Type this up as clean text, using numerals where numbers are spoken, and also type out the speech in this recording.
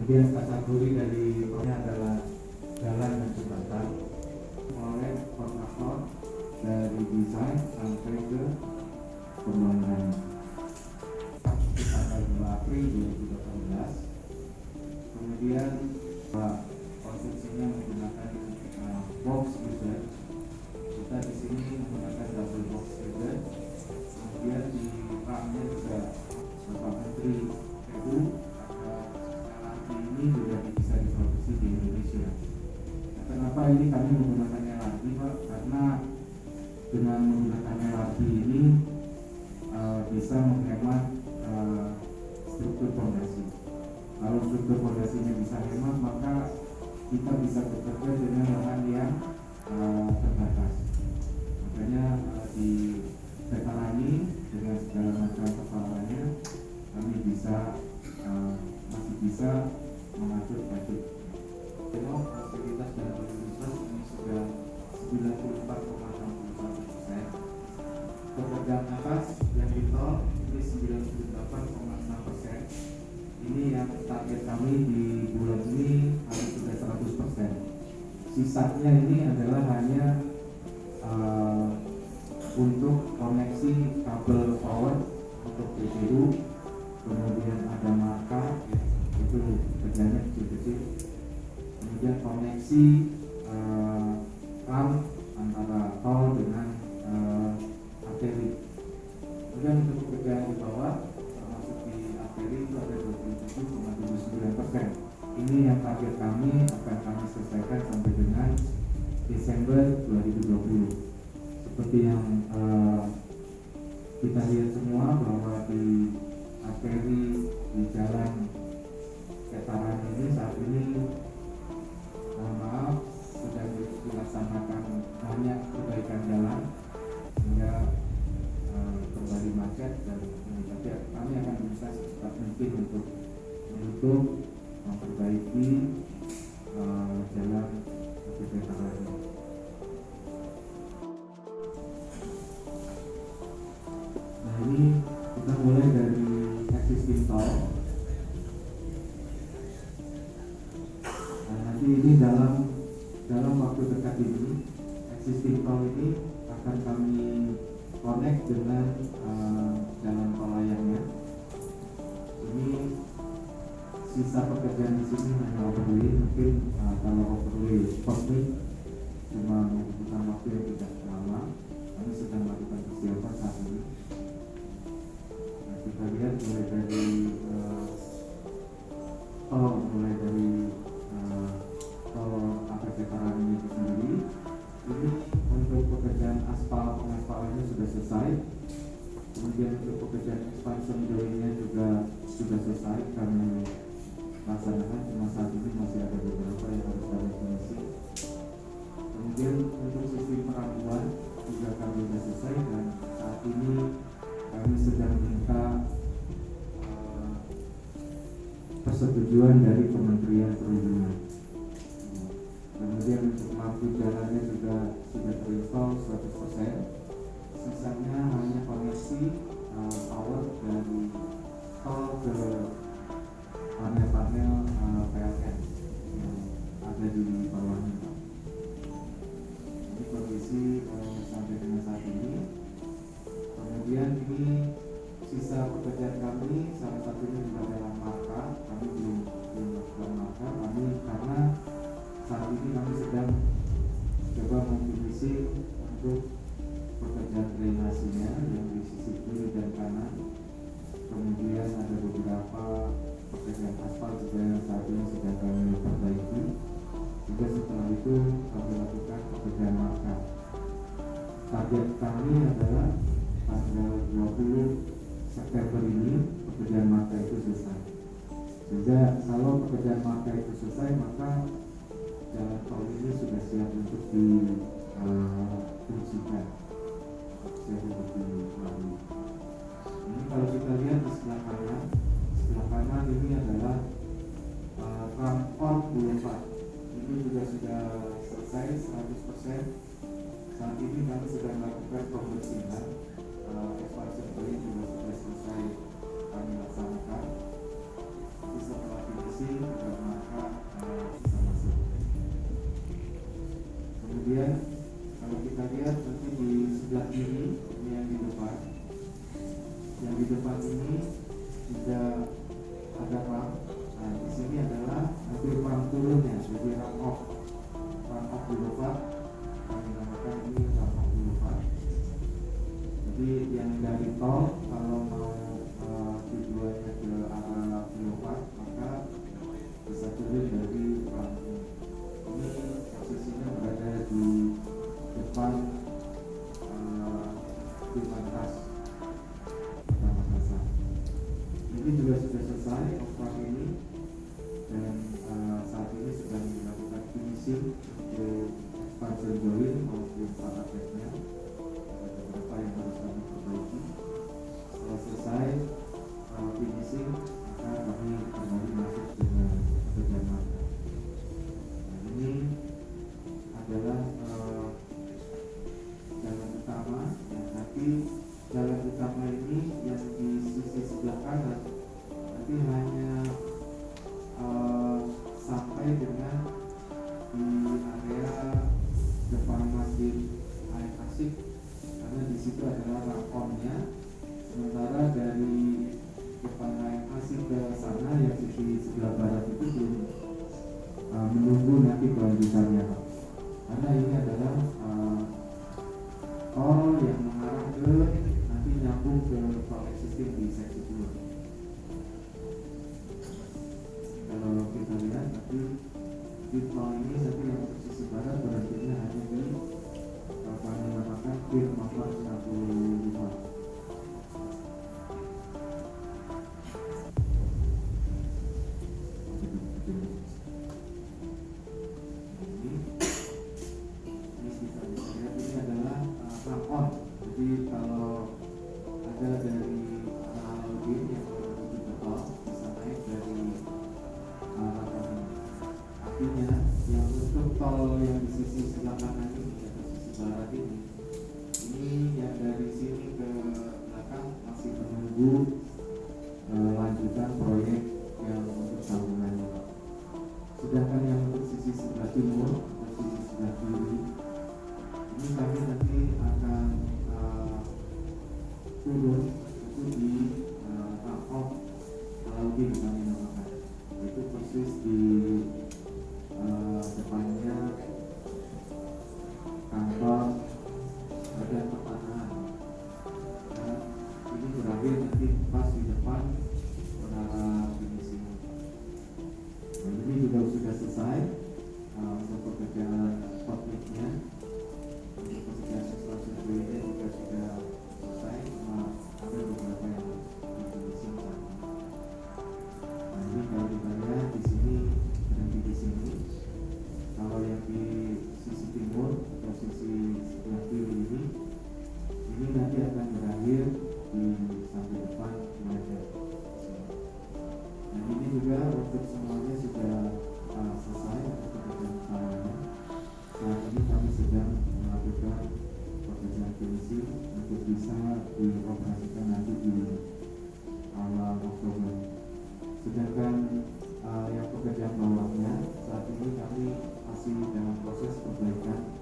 Kemudian kategori dari proyek adalah jalan dan jembatan, mulai kontraktor dari desain sampai ke pembangunan. Tanggal 2 April 2018. Kemudian konstruksinya menggunakan box girder. Kita di sini menggunakan double box girder. Kemudian di ramnya juga Bapak Menteri PU LRT ini juga bisa diproduksi di Indonesia. Nah, kenapa ini kami menggunakan LRT, Pak? Karena dengan menggunakan LRT ini bisa menghemat struktur fondasi. Kalau struktur fondasinya bisa hemat, maka kita bisa bekerja dengan lahan yang terbatas. Makanya di Veterani dengan segala macam persoalannya kami masih bisa mengatur budget. Fasilitas dan fasilitas ini sudah 94,61%. Pekerjaan atas yang di tol ini 98,6%. Ini yang target kami di bulan ini harus sudah 100%. Sisanya ini adalah hanya untuk koneksi kabel power untuk PPU, kemudian ada marka, itu kerjanya kecil-kecil. Kemudian koneksi RAM antara tol dengan arteri. Kemudian untuk pekerjaan di bawah termasuk di arteri itu ada 27,79%. Ini yang target kami akan kami selesaikan sampai dengan Desember 2020. Seperti yang kita lihat semua bahwa di arteri di jalan Veteran ini saat ini mohon maaf sudah dilaksanakan banyak perbaikan jalan sehingga kembali macet, dan kami akan berusaha secepat mungkin untuk menutup memperbaiki jalan Veteran ini. Nah, ini kita mulai dari existing tol. Nah, nanti ini dalam waktu dekat ini existing tol ini akan kami connect dengan jalan tol layangnya. Ini sisa pekerjaan di sini hanya overlay, mungkin kalau overlay kosmik cuma membutuhkan waktu yang tidak lama. Kami sedang melakukan persiapan saat ini. Nah, kita lihat mulai dari tol Veteran ini sendiri. Ini untuk pekerjaan aspal pengaspalannya sudah selesai. Kemudian untuk pekerjaan expansion joinnya juga sudah selesai kami laksanakan, cuma saat ini masih ada beberapa yang harus kami finish. Kemudian untuk sistem perambuan juga kami sudah selesai, dan saat ini kami sedang minta persetujuan dari Kementerian Perhubungan. Kemudian untuk lampu jalannya juga sudah terinstall 100%. Sisanya hanya koneksi power dari tol ke panel-panel PLN yang ada di bawahnya. Ini kondisi sampai dengan saat ini. Kemudian ini sisa pekerjaan kami, salah satunya juga adalah marka. Kami belum melakukan marka karena saat ini kami sedang coba memfinishing untuk pekerjaan drainasinya yang di sisi kiri dan kanan. Kemudian ada beberapa pekerjaan aspal juga yang saat ini sedang kami perbaiki. Juga setelah itu kami lakukan pekerjaan marka. Target kami adalah tanggal 20 September ini pekerjaan marka itu selesai. Sehingga kalau pekerjaan marka itu selesai, maka jalan tol ini sudah siap untuk difungsikan, siap untuk dilalui. Ini kalau kita lihat di sebelah kanan ini adalah Rampon Boulevard. Ini juga sudah selesai 100%. Saat ini kami sedang melakukan pembersihan. Expansion joint juga sudah selesai kami laksanakan. Setelah finishing kiri, ini yang di depan. Yang di depan ini sudah ada ram. Nah, di sini adalah nanti ram turunnya, jadi ram off boulevard. Kami namakan ini ram off boulevard. Jadi yang dari tol kalau mau tujuannya ke arah boulevard, maka bisa turun dari ram ini. Ini posisinya berada di depan di Lantas Kota Makassar. Ini juga sudah selesai operasi ini, dan saat ini sedang dilakukan finishing untuk expansion join maupun parapetnya. Ada beberapa yang harus kami perbaiki. Setelah selesai finishing, maka kami kembali masuk dengan pekerjaan. Nah, ini adalah jalan utama. Dan nanti jalan utama ini yang di sisi sebelah kanan nanti hanya sampai dengan di area depan Masjid Air Asik, karena di situ adalah rakonnya. Sementara dari depan Air Asik ke sana yang sisi sebelah barat itu belum menunggu nanti kelanjutannya, karena ini adalah tol yang mengarah ke nanti nyambung ke tol existing di seksi 2. Kalau kita lihat nanti di tol ini nanti yang untuk sisi barat berarti hanya di apa yang dinamakan Kir Maklar 105. Jadi kalau ada dari Alauddin yang menuju ke tol bisa naik dari arah artinya yang untuk tol yang di sisi sebelah kanan ini atau sisi barat ini yang dari sini ke belakang masih menunggu lanjutan proyek yang untuk sambungannya. Sedangkan yang untuk sisi sebelah timur atau sisi sebelah kiri ini kami nanti akan turun itu di Ramok Alauddin kami namakan, itu persis di depannya kantor Badan Pertanahan. Nah, ini berakhir nanti pas di depan menara finishing. Nah, ini juga sudah selesai untuk pekerjaan tekniknya. Untuk pekerjaan expansion joinnya juga sudah selesai, ada beberapa yang harus di-finishing. Nah, ini kalau kita lihat di sini berhenti di sini. Kalau yang di sisi timur atau sisi sebelah kiri ini nanti akan berakhir di sampai depan wajah. Nah, ini juga untuk semuanya sudah selesai untuk pekerjaan utamanya. Saat ini kami sedang melakukan pekerjaan finishing untuk bisa dioperasikan nanti di awal Oktober. Sedangkan yang pekerjaan bawahnya saat ini kami masih dalam proses perbaikan